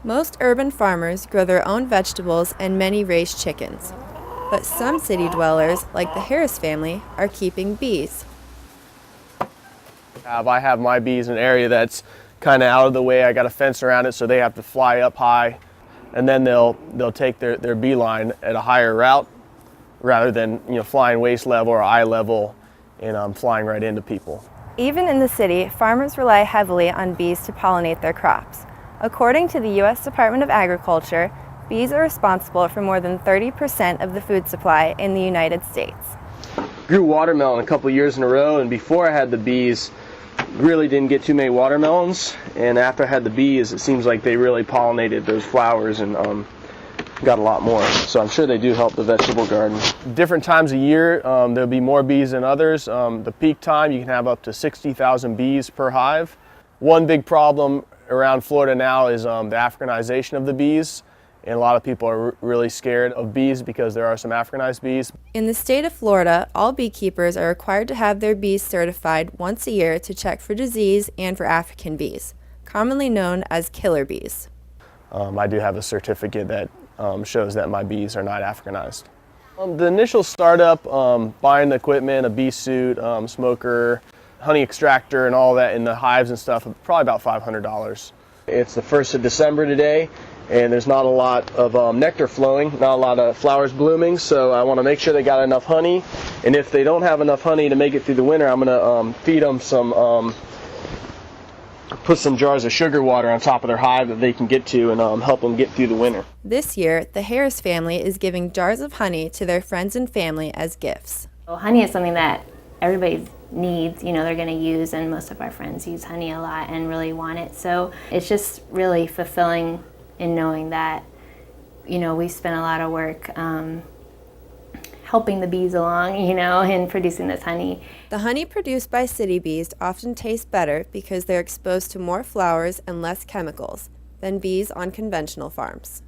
Most urban farmers grow their own vegetables and many raise chickens. But some city dwellers, like the Harris family, are keeping bees. I have my bees in an area that's kind of out of the way. I got a fence around it so they have to fly up high, and then they'll take their beeline at a higher route rather than flying waist level or eye level and flying right into people. Even in the city, farmers rely heavily on bees to pollinate their crops. According to the U.S. Department of Agriculture, bees are responsible for more than 30% of the food supply in the United States. Grew watermelon a couple years in a row, and before I had the bees, really didn't get too many watermelons. And after I had the bees, it seems like they really pollinated those flowers and got a lot more. So I'm sure they do help the vegetable garden. Different times of year, there'll be more bees than others. The peak time, you can have up to 60,000 bees per hive. One big problem around Florida now is the Africanization of the bees. And a lot of people are really scared of bees because there are some Africanized bees. In the state of Florida, all beekeepers are required to have their bees certified once a year to check for disease and for African bees, commonly known as killer bees. I do have a certificate that shows that my bees are not Africanized. The initial startup, buying the equipment, a bee suit, smoker, honey extractor and all that in the hives and stuff, probably about $500. It's the 1st of December today, and there's not a lot of nectar flowing, not a lot of flowers blooming, so I want to make sure they got enough honey. And if they don't have enough honey to make it through the winter, I'm going to feed them some, put some jars of sugar water on top of their hive that they can get to and help them get through the winter. This year, the Harris family is giving jars of honey to their friends and family as gifts. Well, honey is something that everybody needs, they're going to use, and most of our friends use honey a lot and really want it. So it's just really fulfilling in knowing that, we spent a lot of work helping the bees along, and producing this honey. The honey produced by city bees often tastes better because they're exposed to more flowers and less chemicals than bees on conventional farms.